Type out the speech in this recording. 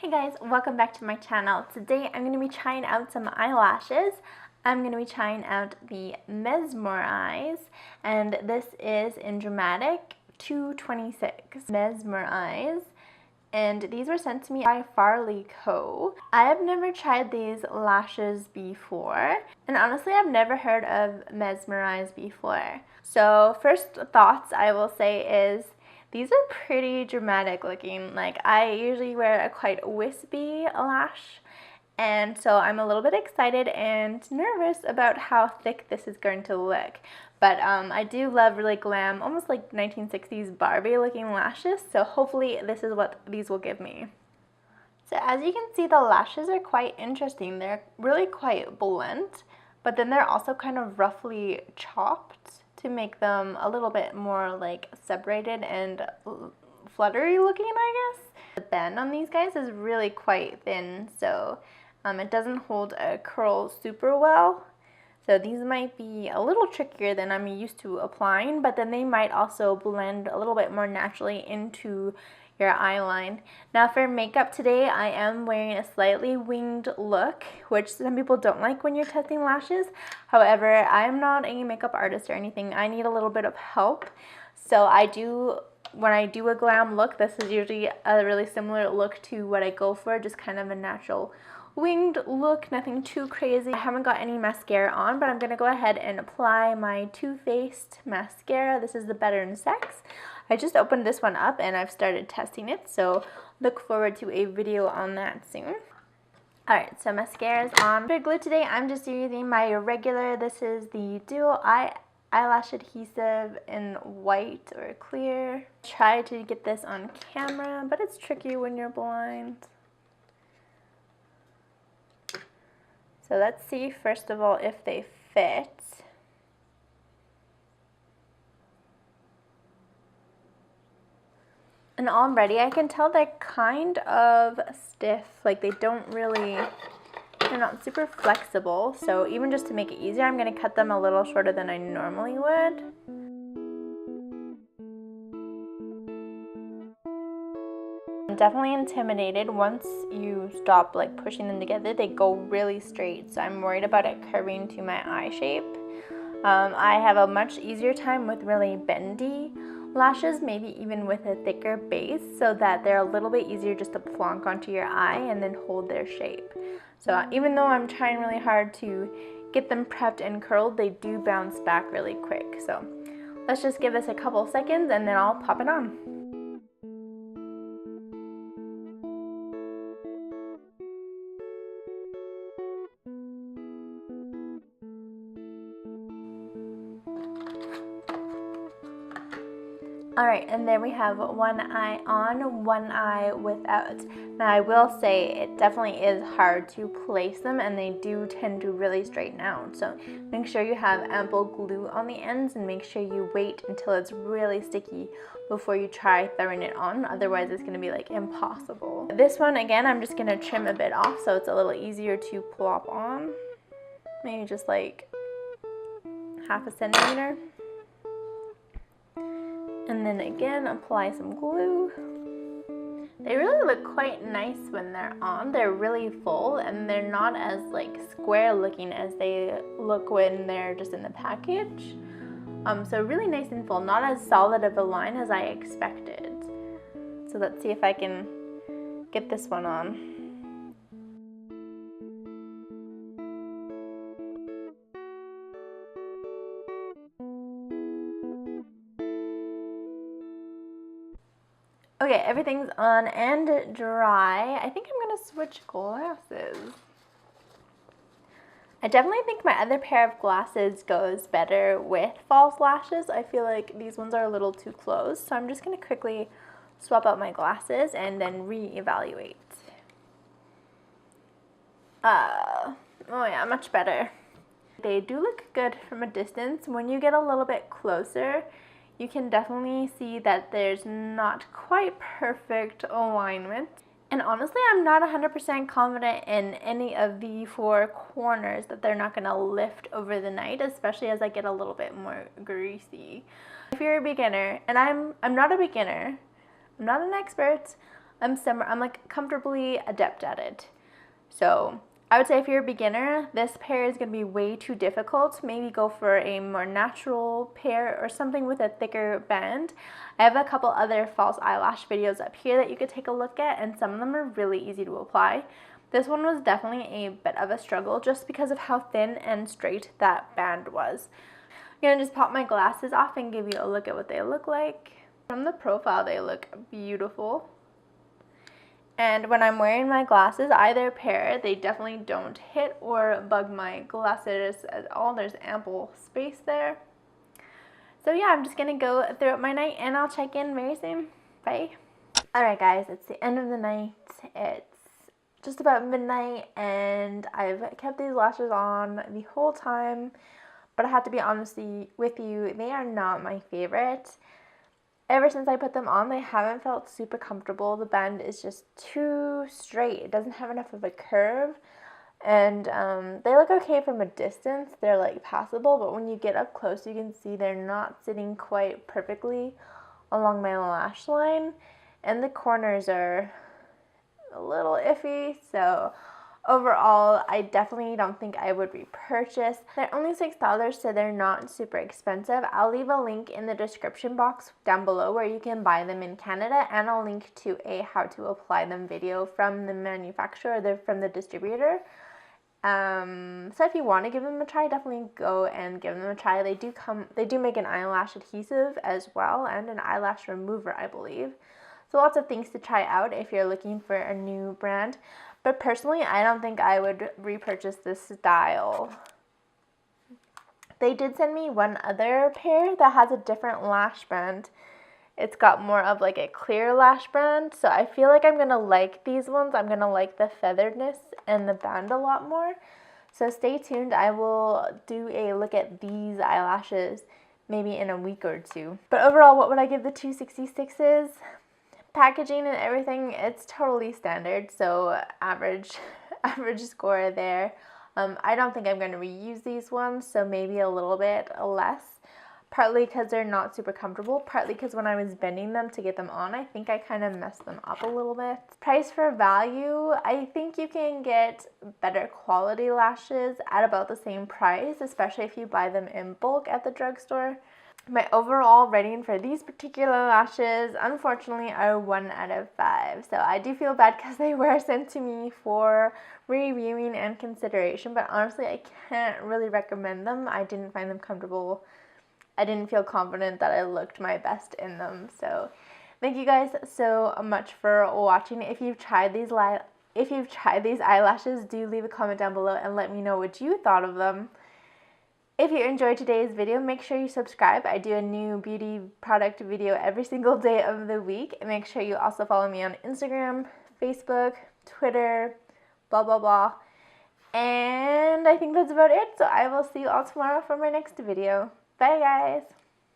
Hey guys, welcome back to my channel. Today I'm going to be trying out some eyelashes. I'm going to be trying out the MesmorEyes, and this is in Dramatic 226. MesmorEyes, and these were sent to me by Farley Co. I have never tried these lashes before, and honestly I've never heard of MesmorEyes before. So first thoughts I will say is these are pretty dramatic looking. Like, I usually wear a quite wispy lash, and so I'm a little bit excited and nervous about how thick this is going to look. But I do love really glam, almost like 1960s Barbie looking lashes, so hopefully this is what these will give me. So as you can see, the lashes are quite interesting. They're really quite blunt, but then they're also kind of roughly chopped to make them a little bit more like separated and fluttery looking, I guess. The bend on these guys is really quite thin, so it doesn't hold a curl super well. So these might be a little trickier than I'm used to applying, but then they might also blend a little bit more naturally into your eyeline. Now for makeup today, I am wearing a slightly winged look, which some people don't like when you're testing lashes. However, I'm not a makeup artist or anything. I need a little bit of help. So when I do a glam look, this is usually a really similar look to what I go for, just kind of a natural winged look, nothing too crazy. I haven't got any mascara on, but I'm going to go ahead and apply my Too Faced mascara. This is the Better in Sex. I just opened this one up and I've started testing it, so look forward to a video on that soon. Alright, so mascara is on. For glue today, I'm just using my regular, this is the Dual Eyelash Adhesive in white or clear. Try to get this on camera, but it's tricky when you're blind. So let's see first of all if they fit. And already I can tell they're kind of stiff, like they're not super flexible. So even just to make it easier, I'm going to cut them a little shorter than I normally would. I'm definitely intimidated. Once you stop like pushing them together, they go really straight, so I'm worried about it curving to my eye shape. I have a much easier time with really bendy lashes, maybe even with a thicker base, so that they're a little bit easier just to plonk onto your eye and then hold their shape. So even though I'm trying really hard to get them prepped and curled, they do bounce back really quick. So let's just give this a couple seconds and then I'll pop it on. Alright, and then we have one eye on, one eye without. Now I will say it definitely is hard to place them, and they do tend to really straighten out. So make sure you have ample glue on the ends, and make sure you wait until it's really sticky before you try throwing it on. Otherwise it's going to be like impossible. This one, again, I'm just going to trim a bit off so it's a little easier to plop on. Maybe just like half a centimeter. And then again, apply some glue. They really look quite nice when they're on. They're really full and they're not as like square looking as they look when they're just in the package. So really nice and full, not as solid of a line as I expected. So let's see if I can get this one on. Okay, everything's on and dry. I think I'm gonna switch glasses. I definitely think my other pair of glasses goes better with false lashes. I feel like these ones are a little too close, so I'm just gonna quickly swap out my glasses and then re-evaluate. Oh yeah, much better. They do look good from a distance. When you get a little bit closer, you can definitely see that there's not quite perfect alignment. And honestly, I'm not 100% confident in any of the four corners that they're not going to lift over the night, especially as I get a little bit more greasy. If you're a beginner, and I'm not a beginner, I'm not an expert, I'm like comfortably adept at it. So I would say if you're a beginner, this pair is going to be way too difficult. Maybe go for a more natural pair or something with a thicker band. I have a couple other false eyelash videos up here that you could take a look at, and some of them are really easy to apply. This one was definitely a bit of a struggle just because of how thin and straight that band was. I'm going to just pop my glasses off and give you a look at what they look like. From the profile, they look beautiful. And when I'm wearing my glasses, either pair, they definitely don't hit or bug my glasses at all. There's ample space there. So yeah, I'm just going to go throughout my night and I'll check in very soon. Bye. Alright guys, it's the end of the night. It's just about midnight and I've kept these lashes on the whole time. But I have to be honest with you, they are not my favorite. Ever since I put them on, they haven't felt super comfortable. The band is just too straight. It doesn't have enough of a curve. And they look okay from a distance. They're like passable, but when you get up close, you can see they're not sitting quite perfectly along my lash line. And the corners are a little iffy, so overall, I definitely don't think I would repurchase. They're only $6, so they're not super expensive. I'll leave a link in the description box down below where you can buy them in Canada, and I'll link to a how to apply them video from the manufacturer, from the distributor. So if you want to give them a try, definitely go and give them a try. They do make an eyelash adhesive as well, and an eyelash remover, I believe. So lots of things to try out if you're looking for a new brand. But personally, I don't think I would repurchase this style. They did send me one other pair that has a different lash band. It's got more of like a clear lash band. So I feel like I'm going to like these ones. I'm going to like the featheredness and the band a lot more. So stay tuned. I will do a look at these eyelashes maybe in a week or two. But overall, what would I give the 266s? Packaging and everything, it's totally standard, so average score there. I don't think I'm going to reuse these ones, so maybe a little bit less, partly because they're not super comfortable, partly because when I was bending them to get them on, I think I kind of messed them up a little bit. Price for value, I think you can get better quality lashes at about the same price, especially if you buy them in bulk at the drugstore. My overall rating for these particular lashes, unfortunately, are 1 out of 5. So I do feel bad because they were sent to me for reviewing and consideration, but honestly, I can't really recommend them. I didn't find them comfortable. I didn't feel confident that I looked my best in them. So thank you guys so much for watching. If you've tried these eyelashes, do leave a comment down below and let me know what you thought of them. If you enjoyed today's video, make sure you subscribe. I do a new beauty product video every single day of the week. And make sure you also follow me on Instagram, Facebook, Twitter, blah, blah, blah. And I think that's about it. So I will see you all tomorrow for my next video. Bye, guys.